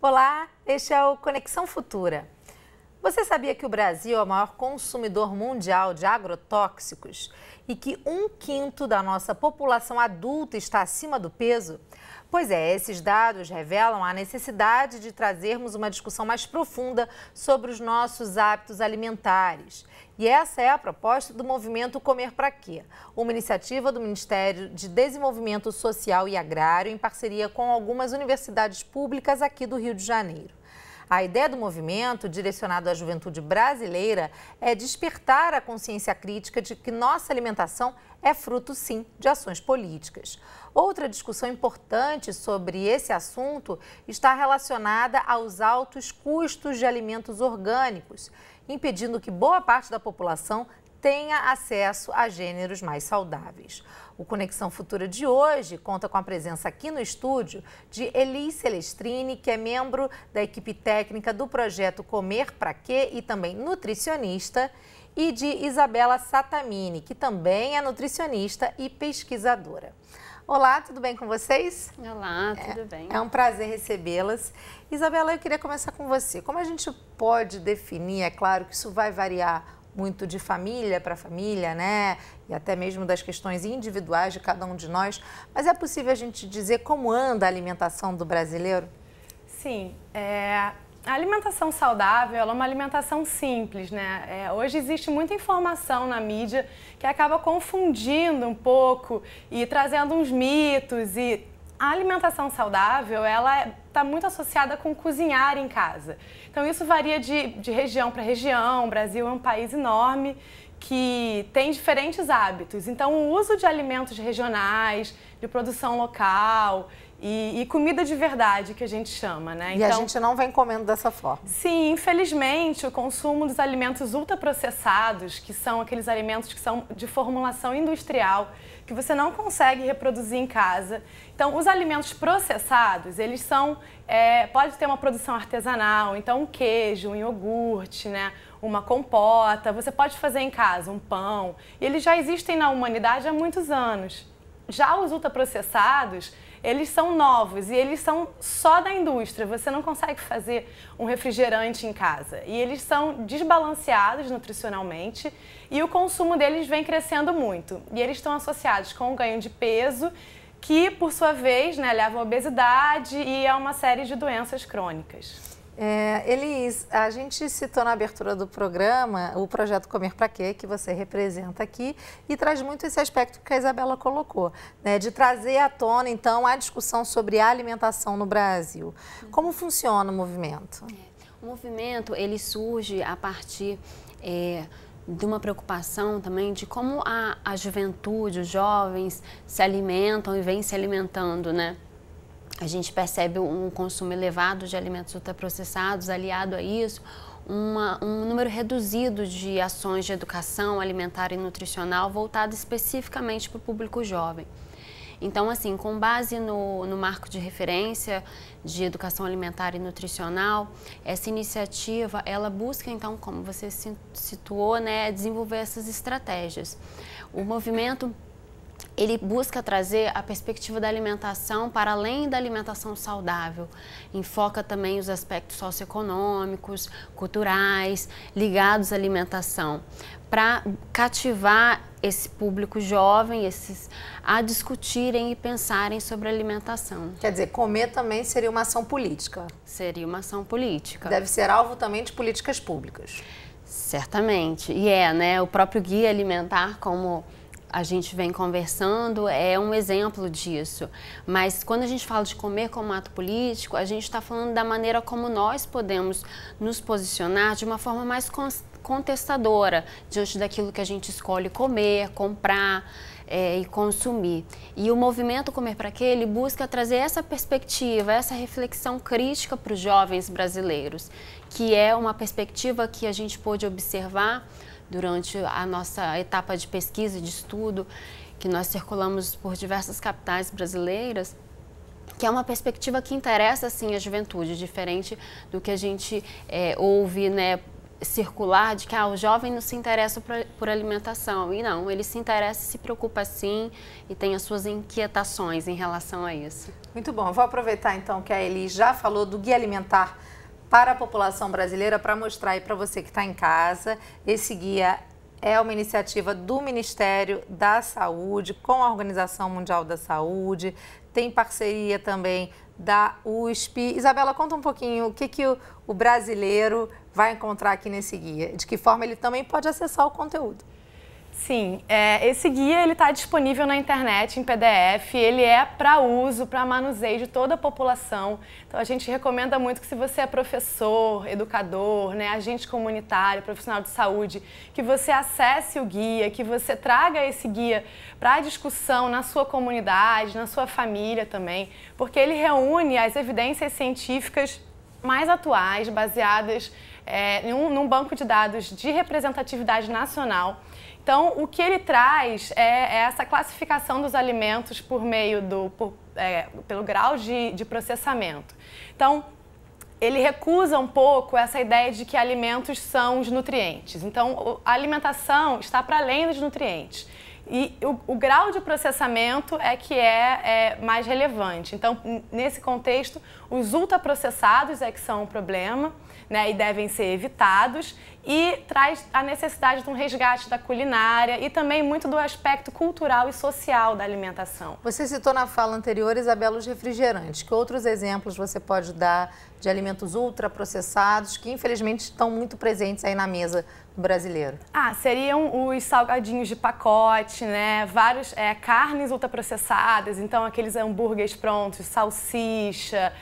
Olá, este é o Conexão Futura. Você sabia que o Brasil é o maior consumidor mundial de agrotóxicos e que 1/5 da nossa população adulta está acima do peso? Pois é, esses dados revelam a necessidade de trazermos uma discussão mais profunda sobre os nossos hábitos alimentares. E essa é a proposta do movimento Comer Pra Quê, uma iniciativa do Ministério de Desenvolvimento Social e Agrário em parceria com algumas universidades públicas aqui do Rio de Janeiro. A ideia do movimento, direcionado à juventude brasileira, é despertar a consciência crítica de que nossa alimentação é fruto, sim, de ações políticas. Outra discussão importante sobre esse assunto está relacionada aos altos custos de alimentos orgânicos, impedindo que boa parte da população tenha acesso a gêneros mais saudáveis. O Conexão Futura de hoje conta com a presença aqui no estúdio de Elis Celestrini, que é membro da equipe técnica do projeto Comer Pra Quê e também nutricionista, e de Isabela Satamini, que também é nutricionista e pesquisadora. Olá, tudo bem com vocês? Olá, tudo bem. É um prazer recebê-las. Isabela, eu queria começar com você. Como a gente pode definir, é claro que isso vai variar muito de família para família, né? E até mesmo das questões individuais de cada um de nós. Mas é possível a gente dizer como anda a alimentação do brasileiro? Sim, a alimentação saudável ela é uma alimentação simples, né? Hoje existe muita informação na mídia que acaba confundindo um pouco e trazendo uns mitos. E a alimentação saudável, ela está muito associada com cozinhar em casa. Então isso varia de região para região. O Brasil é um país enorme que tem diferentes hábitos. Então o uso de alimentos regionais, de produção local e comida de verdade, que a gente chama, né? E a gente não vem comendo dessa forma. Sim, infelizmente o consumo dos alimentos ultraprocessados, que são aqueles alimentos que são de formulação industrial, que você não consegue reproduzir em casa. Então, os alimentos processados, eles são, pode ter uma produção artesanal, então um queijo, um iogurte, né? Uma compota, você pode fazer em casa um pão, e eles já existem na humanidade há muitos anos. Já os ultraprocessados, eles são novos e eles são só da indústria, você não consegue fazer um refrigerante em casa. E eles são desbalanceados nutricionalmente e o consumo deles vem crescendo muito. E eles estão associados com o ganho de peso, que por sua vez, né, leva à obesidade e a uma série de doenças crônicas. Elis, a gente citou na abertura do programa o projeto Comer Pra Quê, que você representa aqui, e traz muito esse aspecto que a Isabela colocou, né, de trazer à tona, então, a discussão sobre a alimentação no Brasil. Como funciona o movimento? O movimento, ele surge a partir de uma preocupação também de como a juventude, os jovens se alimentam e vêm se alimentando, né? A gente percebe um consumo elevado de alimentos ultraprocessados, aliado a isso, um número reduzido de ações de educação alimentar e nutricional voltado especificamente para o público jovem. Então, assim, com base no marco de referência de educação alimentar e nutricional, essa iniciativa, ela busca, então, como você situou, né, desenvolver essas estratégias. O movimento, ele busca trazer a perspectiva da alimentação para além da alimentação saudável. Enfoca também os aspectos socioeconômicos, culturais, ligados à alimentação, para cativar esse público jovem, a discutirem e pensarem sobre alimentação. Quer dizer, comer também seria uma ação política? Seria uma ação política. Deve ser alvo também de políticas públicas. Certamente. E né? O próprio Guia Alimentar, como a gente vem conversando, é um exemplo disso. Mas quando a gente fala de comer como ato político, a gente está falando da maneira como nós podemos nos posicionar de uma forma mais contestadora diante daquilo que a gente escolhe comer, comprar e consumir. E o movimento Comer Pra Quê, ele busca trazer essa perspectiva, essa reflexão crítica para os jovens brasileiros, que é uma perspectiva que a gente pôde observar durante a nossa etapa de pesquisa, de estudo, que nós circulamos por diversas capitais brasileiras, que é uma perspectiva que interessa, sim, a juventude, diferente do que a gente ouve, né, circular de que o jovem não se interessa por alimentação. E não, ele se interessa, se preocupa sim e tem as suas inquietações em relação a isso. Muito bom. Vou aproveitar então que a Elis já falou do Guia Alimentar para a população brasileira para mostrar aí para você que está em casa. Esse guia é uma iniciativa do Ministério da Saúde com a Organização Mundial da Saúde, tem parceria também da USP. Isabela, conta um pouquinho o que o brasileiro vai encontrar aqui nesse guia, de que forma ele também pode acessar o conteúdo. Sim, esse guia ele está disponível na internet em PDF, ele é para uso, para manuseio de toda a população. Então a gente recomenda muito que se você é professor, educador, né, agente comunitário, profissional de saúde, que você acesse o guia, que você traga esse guia para discussão na sua comunidade, na sua família também, porque ele reúne as evidências científicas mais atuais, baseadas num banco de dados de representatividade nacional. Então, o que ele traz é essa classificação dos alimentos por meio pelo grau de processamento. Então, ele recusa um pouco essa ideia de que alimentos são os nutrientes. Então, a alimentação está para além dos nutrientes. E o grau de processamento é que é mais relevante. Então, nesse contexto, os ultraprocessados é que são um problema, né, e devem ser evitados, e traz a necessidade de um resgate da culinária e também muito do aspecto cultural e social da alimentação. Você citou na fala anterior, Isabela, os refrigerantes. Que outros exemplos você pode dar de alimentos ultraprocessados que infelizmente estão muito presentes aí na mesa do brasileiro? Seriam os salgadinhos de pacote, né? Vários carnes ultraprocessadas, então aqueles hambúrgueres prontos, salsicha,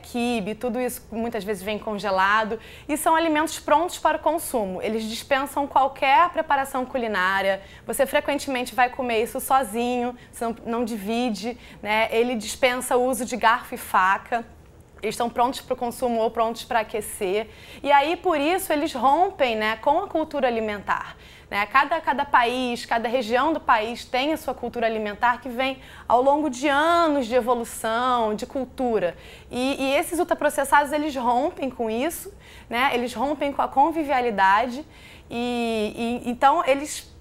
quibe, tudo isso muitas vezes vem congelado e são alimentos prontos para o consumo. Eles dispensam qualquer preparação culinária, você frequentemente vai comer isso sozinho, você não divide, né? Ele dispensa o uso de garfo e faca. Eles estão prontos para o consumo ou prontos para aquecer. E aí, por isso, eles rompem, né, com a cultura alimentar. Né? Cada país, cada região do país tem a sua cultura alimentar que vem ao longo de anos de evolução, de cultura. E esses ultraprocessados, eles rompem com isso, né? Eles rompem com a convivialidade. Então, eles...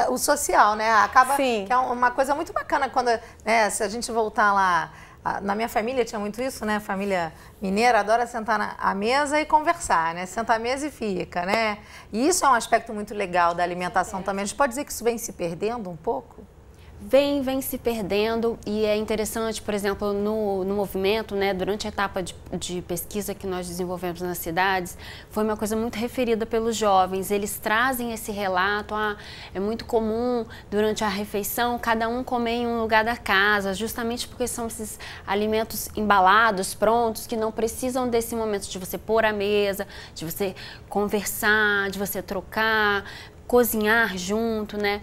O social, né? Acaba Sim. Que é uma coisa muito bacana quando, né, se a gente voltar lá... Na minha família tinha muito isso, né? Família mineira adora sentar à mesa e conversar, né? Senta à mesa e fica, né? E isso é um aspecto muito legal da alimentação também. A gente pode dizer que isso vem se perdendo um pouco? Vem se perdendo e é interessante, por exemplo, no movimento, né, durante a etapa de pesquisa que nós desenvolvemos nas cidades, foi uma coisa muito referida pelos jovens. Eles trazem esse relato, é muito comum durante a refeição cada um comer em um lugar da casa, justamente porque são esses alimentos embalados, prontos, que não precisam desse momento de você pôr à mesa, de você conversar, de você trocar, cozinhar junto, né?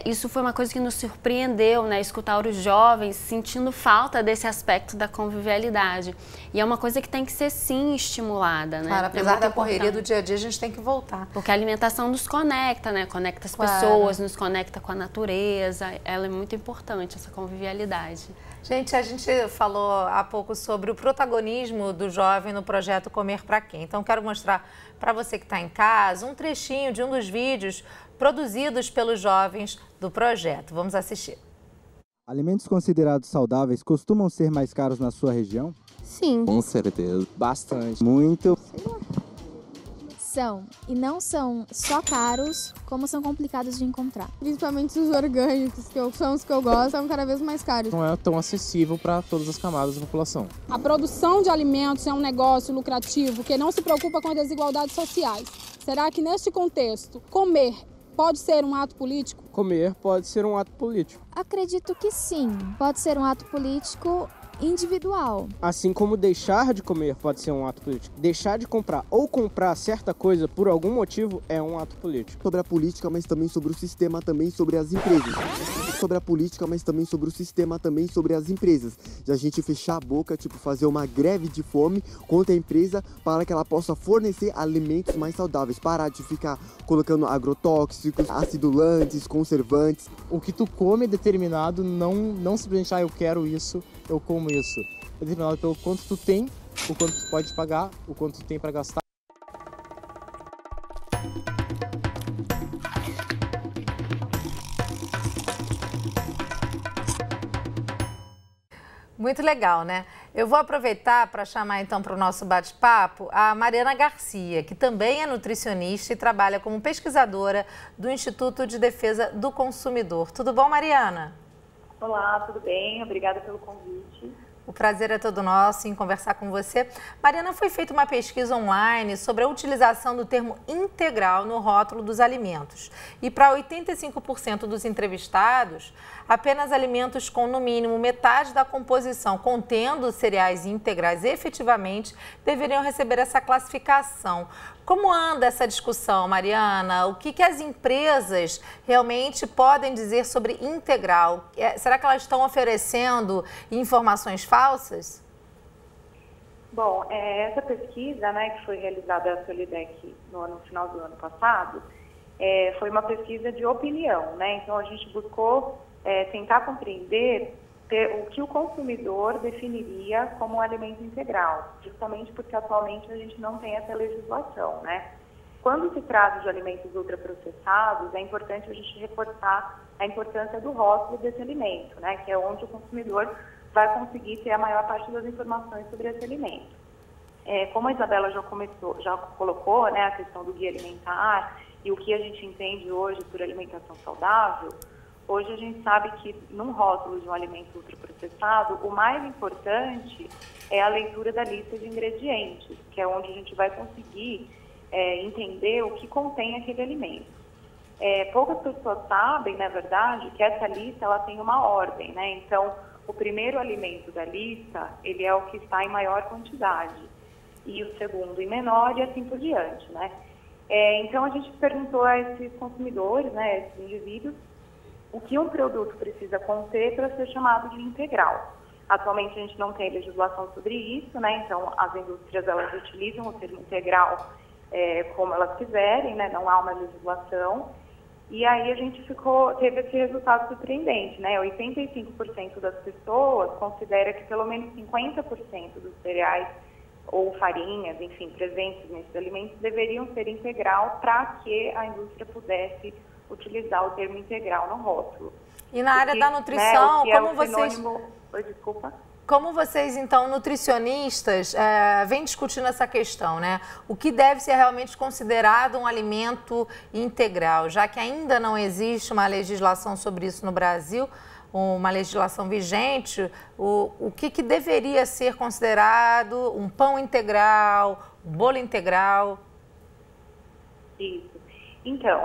Isso foi uma coisa que nos surpreendeu, né? Escutar os jovens sentindo falta desse aspecto da convivialidade. E é uma coisa que tem que ser, sim, estimulada, né? Claro, apesar da correria do dia a dia, a gente tem que voltar. Porque a alimentação nos conecta, né? Conecta as Claro. pessoas, nos conecta com a natureza. Ela é muito importante, essa convivialidade. Gente, a gente falou há pouco sobre o protagonismo do jovem no projeto Comer Pra Quê. Então, quero mostrar para você que está em casa um trechinho de um dos vídeos produzidos pelos jovens do projeto. Vamos assistir. Alimentos considerados saudáveis costumam ser mais caros na sua região? Sim. Com certeza. Bastante. Muito. São. E não são só caros, como são complicados de encontrar. Principalmente os orgânicos, são os que eu gosto, são cada vez mais caros. Não é tão acessível para todas as camadas da população. A produção de alimentos é um negócio lucrativo que não se preocupa com as desigualdades sociais. Será que neste contexto, comer pode ser um ato político? Comer pode ser um ato político. Acredito que sim. Pode ser um ato político individual. Assim como deixar de comer pode ser um ato político. Deixar de comprar ou comprar certa coisa por algum motivo é um ato político. Sobre a política, mas também sobre o sistema, também sobre as empresas. Sobre a política, mas também sobre o sistema, também sobre as empresas. De a gente fechar a boca, fazer uma greve de fome contra a empresa para que ela possa fornecer alimentos mais saudáveis. Parar de ficar colocando agrotóxicos, acidulantes, conservantes. O que tu come é determinado, não simplesmente, eu quero isso, eu como isso. É determinado pelo quanto tu tem, o quanto tu pode pagar, o quanto tu tem para gastar. Muito legal, né? Eu vou aproveitar para chamar então para o nosso bate-papo a Mariana Garcia, que também é nutricionista e trabalha como pesquisadora do Instituto de Defesa do Consumidor. Tudo bom, Mariana? Olá, tudo bem? Obrigada pelo convite. O prazer é todo nosso em conversar com você. Mariana, foi feita uma pesquisa online sobre a utilização do termo integral no rótulo dos alimentos. E para 85% dos entrevistados, apenas alimentos com no mínimo metade da composição contendo cereais integrais efetivamente deveriam receber essa classificação. Como anda essa discussão, Mariana? O que as empresas realmente podem dizer sobre integral? Será que elas estão oferecendo informações falsas? Bom, essa pesquisa, né, que foi realizada pela Solidec no final do ano passado, foi uma pesquisa de opinião, né? Então a gente buscou tentar compreender o que o consumidor definiria como um alimento integral, justamente porque atualmente a gente não tem essa legislação, né? Quando se trata de alimentos ultraprocessados, é importante a gente reforçar a importância do rótulo desse alimento, né? Que é onde o consumidor vai conseguir ter a maior parte das informações sobre esse alimento. Como a Isabela já colocou, né, a questão do guia alimentar e o que a gente entende hoje por alimentação saudável, hoje a gente sabe que num rótulo de um alimento ultraprocessado, o mais importante é a leitura da lista de ingredientes, que é onde a gente vai conseguir entender o que contém aquele alimento. Poucas pessoas sabem, na verdade, que essa lista ela tem uma ordem, né? Então, o primeiro alimento da lista, ele é o que está em maior quantidade, e o segundo em menor e assim por diante, né? Então, a gente perguntou a esses consumidores, né, esses indivíduos, o que um produto precisa conter para ser chamado de integral. Atualmente a gente não tem legislação sobre isso, né? Então as indústrias elas utilizam o termo integral como elas quiserem, né? Não há uma legislação. E aí a gente teve esse resultado surpreendente, né? 85% das pessoas considera que pelo menos 50% dos cereais ou farinhas, enfim, presentes nesses alimentos deveriam ser integral para que a indústria pudesse utilizar o termo integral no rótulo. E na área da nutrição, né, como vocês... Oi, desculpa. Como vocês, então, nutricionistas, vêm discutindo essa questão, né? O que deve ser realmente considerado um alimento integral, já que ainda não existe uma legislação sobre isso no Brasil, uma legislação vigente, o que deveria ser considerado um pão integral, um bolo integral? Isso. Então,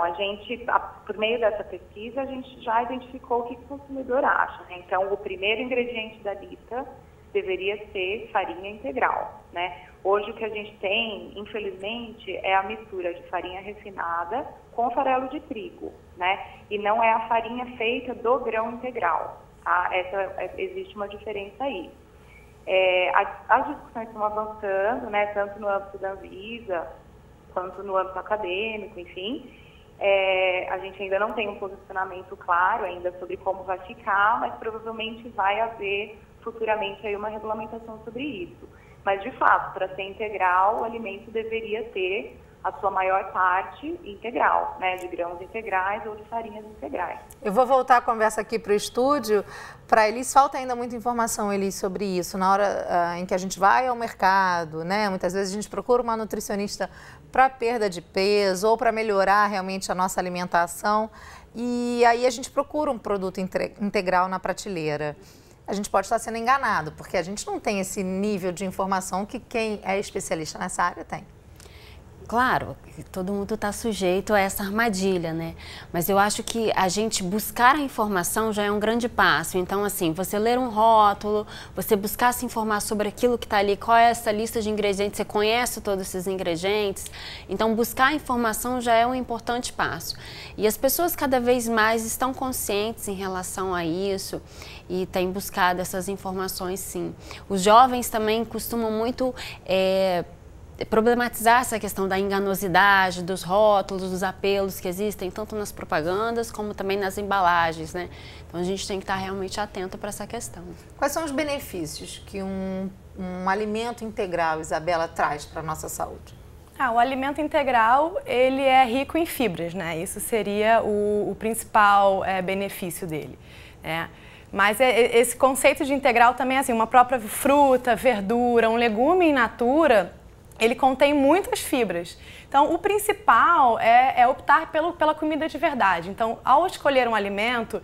por meio dessa pesquisa, a gente já identificou o que o consumidor acha, né? Então, o primeiro ingrediente da lista deveria ser farinha integral, né? Hoje, o que a gente tem, infelizmente, é a mistura de farinha refinada com farelo de trigo, né? E não é a farinha feita do grão integral, tá? Existe uma diferença aí. As discussões estão avançando, né? Tanto no âmbito da Anvisa, quanto no âmbito acadêmico, enfim. A gente ainda não tem um posicionamento claro ainda sobre como vai ficar, mas provavelmente vai haver futuramente aí uma regulamentação sobre isso. Mas, de fato, para ser integral, o alimento deveria ter a sua maior parte integral, né, de grãos integrais ou de farinhas integrais. Eu vou voltar a conversa aqui para o estúdio. Para Elis, falta ainda muita informação, Elis, sobre isso. Na hora em que a gente vai ao mercado, né, muitas vezes a gente procura uma nutricionista para perda de peso ou para melhorar realmente a nossa alimentação. E aí a gente procura um produto integral na prateleira. A gente pode estar sendo enganado, porque a gente não tem esse nível de informação que quem é especialista nessa área tem. Claro, todo mundo está sujeito a essa armadilha, né? Mas eu acho que a gente buscar a informação já é um grande passo. Então, assim, você ler um rótulo, você buscar se informar sobre aquilo que está ali, qual é essa lista de ingredientes, você conhece todos esses ingredientes. Então, buscar a informação já é um importante passo. E as pessoas cada vez mais estão conscientes em relação a isso e têm buscado essas informações, sim. Os jovens também costumam muito problematizar essa questão da enganosidade, dos rótulos, dos apelos que existem, tanto nas propagandas como também nas embalagens, né? Então a gente tem que estar realmente atento para essa questão. Quais são os benefícios que um alimento integral, Isabela, traz para a nossa saúde? O alimento integral, ele é rico em fibras, né? Isso seria o principal benefício dele, né? Mas esse conceito de integral também, assim, uma própria fruta, verdura, um legume in natura, ele contém muitas fibras. Então, o principal é optar pela comida de verdade. Então, ao escolher um alimento,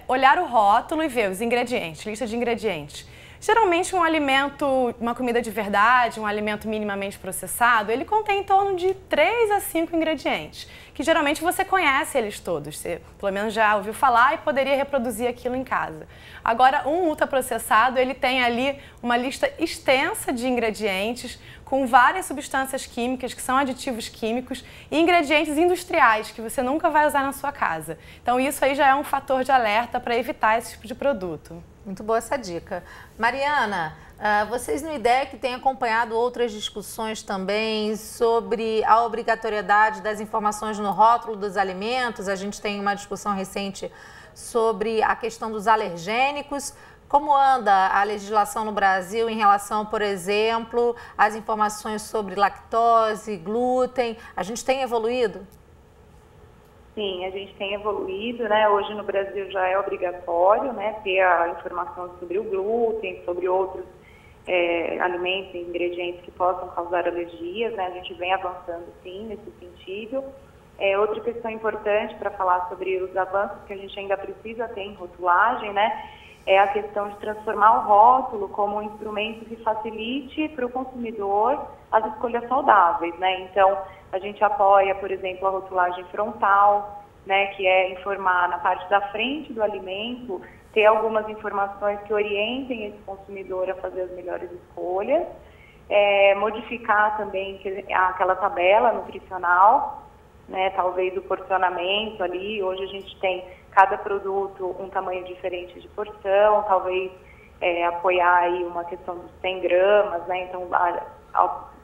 olhar o rótulo e ver os ingredientes, lista de ingredientes. Geralmente, um alimento, uma comida de verdade, um alimento minimamente processado, ele contém em torno de 3 a 5 ingredientes, que geralmente você conhece eles todos. Você, pelo menos, já ouviu falar e poderia reproduzir aquilo em casa. Agora, um ultraprocessado, ele tem ali uma lista extensa de ingredientes, com várias substâncias químicas, que são aditivos químicos, e ingredientes industriais, que você nunca vai usar na sua casa. Então, isso aí já é um fator de alerta para evitar esse tipo de produto. Muito boa essa dica. Mariana, vocês no IDEC têm acompanhado outras discussões também sobre a obrigatoriedade das informações no rótulo dos alimentos. A gente tem uma discussão recente sobre a questão dos alergênicos. Como anda a legislação no Brasil em relação, por exemplo, às informações sobre lactose, glúten? A gente tem evoluído? Sim, a gente tem evoluído, né? Hoje no Brasil já é obrigatório, né, ter a informação sobre o glúten, sobre outros alimentos e ingredientes que possam causar alergias, né? A gente vem avançando, sim, nesse sentido. Outra questão importante para falar sobre os avanços que a gente ainda precisa ter em rotulagem, né, é a questão de transformar o rótulo como um instrumento que facilite para o consumidor as escolhas saudáveis, né? Então, a gente apoia, por exemplo, a rotulagem frontal, né, que é informar na parte da frente do alimento, ter algumas informações que orientem esse consumidor a fazer as melhores escolhas, modificar também aquela tabela nutricional, né, talvez o porcionamento ali. Hoje a gente tem cada produto um tamanho diferente de porção, talvez apoiar aí uma questão dos 100 gramas, né, então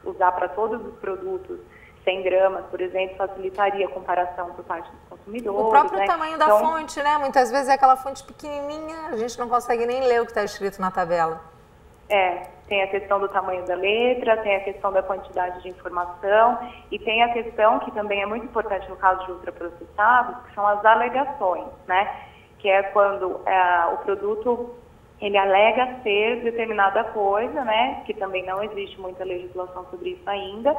usar para todos os produtos 100 gramas, por exemplo, facilitaria a comparação por parte dos consumidores. O próprio, né, tamanho da então, fonte, né? Muitas vezes é aquela fonte pequenininha, a gente não consegue nem ler o que está escrito na tabela. Tem a questão do tamanho da letra, tem a questão da quantidade de informação e tem a questão que também é muito importante no caso de ultraprocessados, que são as alegações, né? Que é quando o produto ele alega ser determinada coisa, né? Que também não existe muita legislação sobre isso ainda,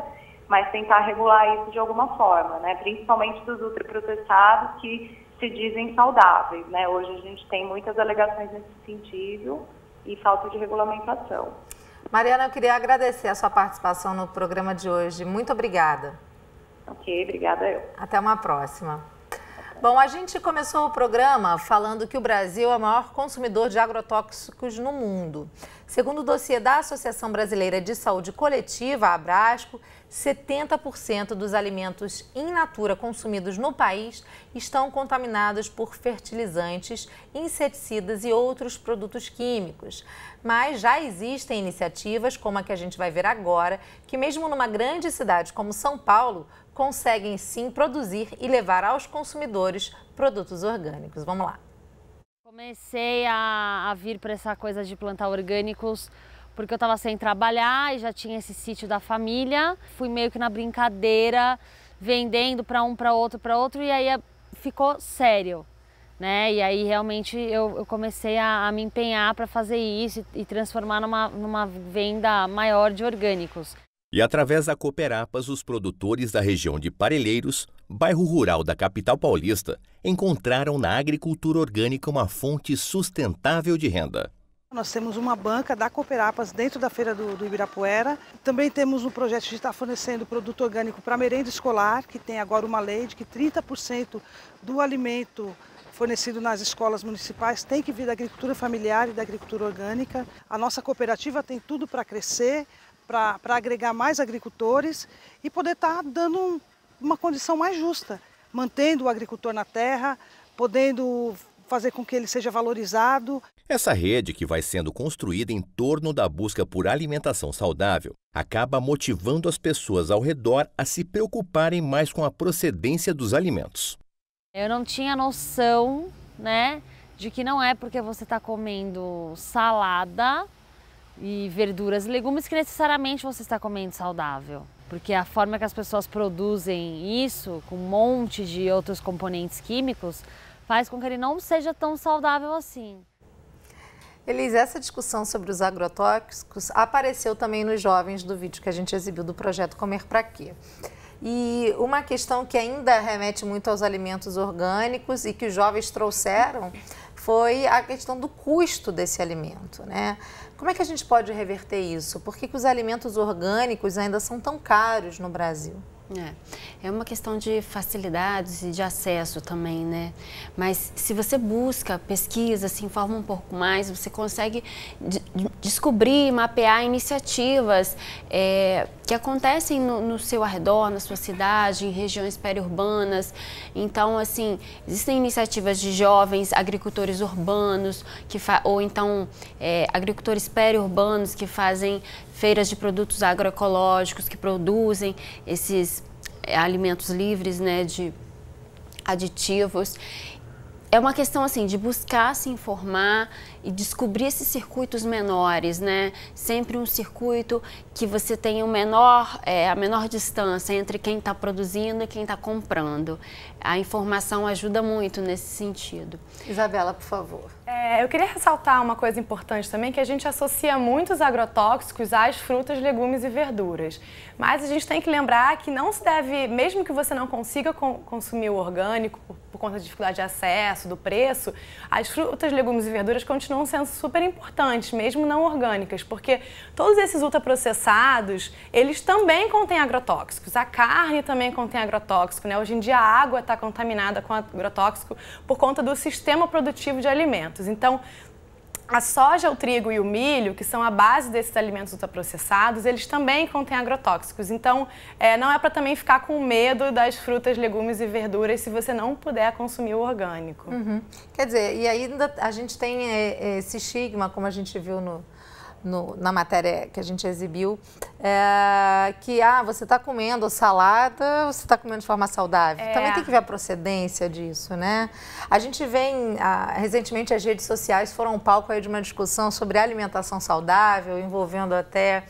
mas tentar regular isso de alguma forma, né? Principalmente dos ultraprocessados que se dizem saudáveis, né? Hoje a gente tem muitas alegações nesse sentido e falta de regulamentação. Mariana, eu queria agradecer a sua participação no programa de hoje. Muito obrigada. Ok, obrigada eu. Até uma próxima. Bom, a gente começou o programa falando que o Brasil é o maior consumidor de agrotóxicos no mundo. Segundo o dossiê da Associação Brasileira de Saúde Coletiva, a Abrasco, 70% dos alimentos in natura consumidos no país estão contaminados por fertilizantes, inseticidas e outros produtos químicos. Mas já existem iniciativas, como a que a gente vai ver agora, que mesmo numa grande cidade como São Paulo, conseguem sim produzir e levar aos consumidores produtos orgânicos. Vamos lá. Comecei a vir para essa coisa de plantar orgânicos porque eu estava sem trabalhar e já tinha esse sítio da família. Fui meio que na brincadeira, vendendo para um, para outro e aí ficou sério, né? E aí realmente eu comecei a me empenhar para fazer isso e transformar numa venda maior de orgânicos. E através da Cooperapas, os produtores da região de Parelheiros, bairro rural da capital paulista, encontraram na agricultura orgânica uma fonte sustentável de renda. Nós temos uma banca da Cooperapas dentro da feira do Ibirapuera. Também temos um projeto de estar fornecendo produto orgânico para merenda escolar, que tem agora uma lei de que 30% do alimento fornecido nas escolas municipais tem que vir da agricultura familiar e da agricultura orgânica. A nossa cooperativa tem tudo para crescer, para agregar mais agricultores e poder estar dando uma condição mais justa, mantendo o agricultor na terra, podendo fazer com que ele seja valorizado. Essa rede, que vai sendo construída em torno da busca por alimentação saudável, acaba motivando as pessoas ao redor a se preocuparem mais com a procedência dos alimentos. Eu não tinha noção, né, de que não é porque você está comendo salada e verduras e legumes que necessariamente você está comendo saudável. Porque a forma que as pessoas produzem isso, com um monte de outros componentes químicos, faz com que ele não seja tão saudável assim. Elis, essa discussão sobre os agrotóxicos apareceu também nos jovens do vídeo que a gente exibiu do projeto Comer Pra Quê? E uma questão que ainda remete muito aos alimentos orgânicos e que os jovens trouxeram foi a questão do custo desse alimento, né? Como é que a gente pode reverter isso? Por que os alimentos orgânicos ainda são tão caros no Brasil? É uma questão de facilidades e de acesso também, né? Mas se você busca, pesquisa, se informa um pouco mais, você consegue descobrir, mapear iniciativas que acontecem no seu arredor, na sua cidade, em regiões periurbanas. Então, assim, existem iniciativas de jovens agricultores urbanos, ou então agricultores periurbanos que fazem feiras de produtos agroecológicos, que produzem esses alimentos livres, né, de aditivos. É uma questão assim de buscar se informar e descobrir esses circuitos menores, né? Sempre um circuito que você tenha a menor distância entre quem está produzindo e quem está comprando. A informação ajuda muito nesse sentido. Isabela, por favor. Eu queria ressaltar uma coisa importante também, que a gente associa muitos agrotóxicos às frutas, legumes e verduras. Mas a gente tem que lembrar que não se deve, mesmo que você não consiga consumir o orgânico por conta de dificuldade de acesso, do preço, as frutas, legumes e verduras continuam sendo super importantes, mesmo não orgânicas, porque todos esses ultraprocessados, eles também contêm agrotóxicos. A carne também contém agrotóxico, né? Hoje em dia a água está contaminada com agrotóxico por conta do sistema produtivo de alimentos. Então, a soja, o trigo e o milho, que são a base desses alimentos ultraprocessados, eles também contêm agrotóxicos. Então, não é para também ficar com medo das frutas, legumes e verduras se você não puder consumir o orgânico. Uhum. Quer dizer, e ainda a gente tem esse estigma, como a gente viu na matéria que a gente exibiu, que você está comendo salada, você está comendo de forma saudável. Também tem que ver a procedência disso, né? A gente vem, recentemente as redes sociais foram um palco aí de uma discussão sobre alimentação saudável, envolvendo até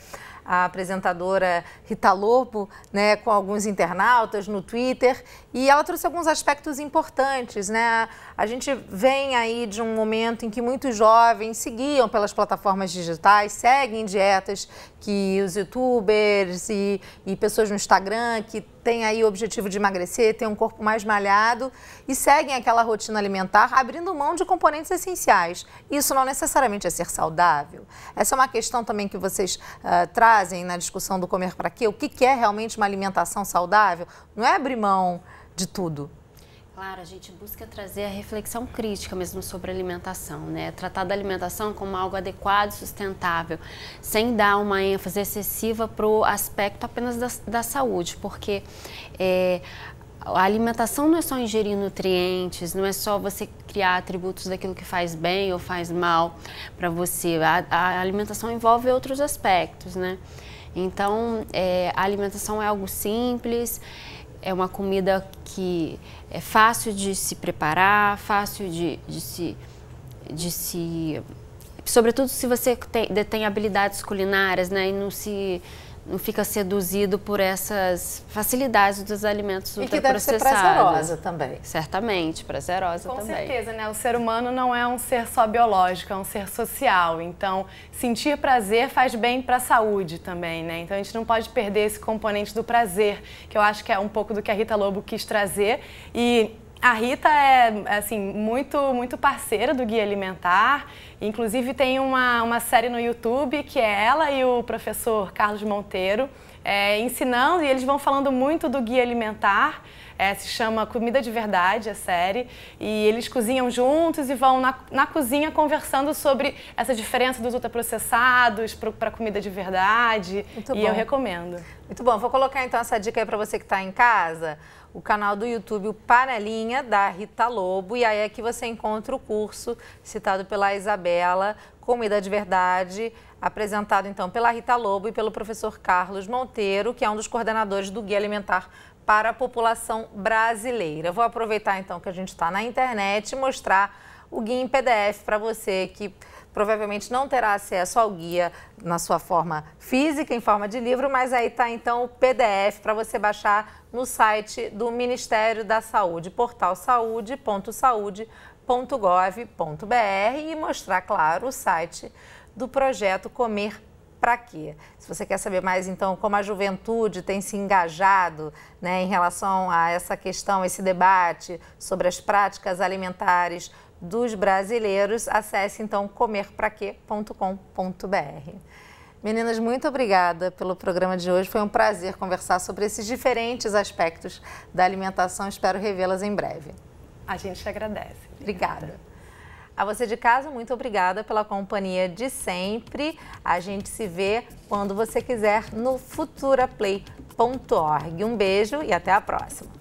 a apresentadora Rita Lobo, né, com alguns internautas no Twitter, e ela trouxe alguns aspectos importantes, né? A gente vem aí de um momento em que muitos jovens seguiam pelas plataformas digitais, seguem dietas que os youtubers e pessoas no Instagram que têm aí o objetivo de emagrecer, ter um corpo mais malhado e seguem aquela rotina alimentar abrindo mão de componentes essenciais. Isso não necessariamente é ser saudável. Essa é uma questão também que vocês trazem na discussão do Comer Pra Quê? O que é realmente uma alimentação saudável? Não é abrir mão de tudo. Claro, a gente busca trazer a reflexão crítica mesmo sobre a alimentação, né? Tratar da alimentação como algo adequado e sustentável, sem dar uma ênfase excessiva para o aspecto apenas da saúde, porque a alimentação não é só ingerir nutrientes, não é só você criar atributos daquilo que faz bem ou faz mal para você. A alimentação envolve outros aspectos, né? Então, a alimentação é algo simples, é uma comida que é fácil de se preparar, fácil de se... Sobretudo se você detém habilidades culinárias, né? E não fica seduzido por essas facilidades dos alimentos ultraprocessados. E que deve ser prazerosa também. Certamente, prazerosa também. Com certeza, né? O ser humano não é um ser só biológico, é um ser social. Então, sentir prazer faz bem para a saúde também, né? Então, a gente não pode perder esse componente do prazer, que eu acho que é um pouco do que a Rita Lobo quis trazer. E a Rita é, assim, muito parceira do Guia Alimentar. Inclusive, tem uma série no YouTube que é ela e o professor Carlos Monteiro ensinando, e eles vão falando muito do Guia Alimentar. Se chama Comida de Verdade, a série, e eles cozinham juntos e vão na cozinha conversando sobre essa diferença dos ultraprocessados para comida de verdade. Muito bom. Eu recomendo. Muito bom. Vou colocar então essa dica aí para você que está em casa. O canal do YouTube, o Panelinha, da Rita Lobo, e aí aqui você encontra o curso citado pela Isabela, Comida de Verdade, apresentado então pela Rita Lobo e pelo professor Carlos Monteiro, que é um dos coordenadores do Guia Alimentar para a população brasileira. Eu vou aproveitar então que a gente está na internet e mostrar o guia em PDF para você que provavelmente não terá acesso ao guia na sua forma física, em forma de livro, mas aí está então o PDF para você baixar no site do Ministério da Saúde, portalsaude.saude.gov.br. e mostrar, claro, o site do projeto Comer Pra Quê? Se você quer saber mais, então, como a juventude tem se engajado, né, em relação a essa questão, esse debate sobre as práticas alimentares dos brasileiros, acesse, então, comerpraquê.com.br. Meninas, muito obrigada pelo programa de hoje. Foi um prazer conversar sobre esses diferentes aspectos da alimentação. Espero revê-las em breve. A gente agradece. Obrigada. A você de casa, muito obrigada pela companhia de sempre. A gente se vê quando você quiser no futuraplay.org. Um beijo e até a próxima.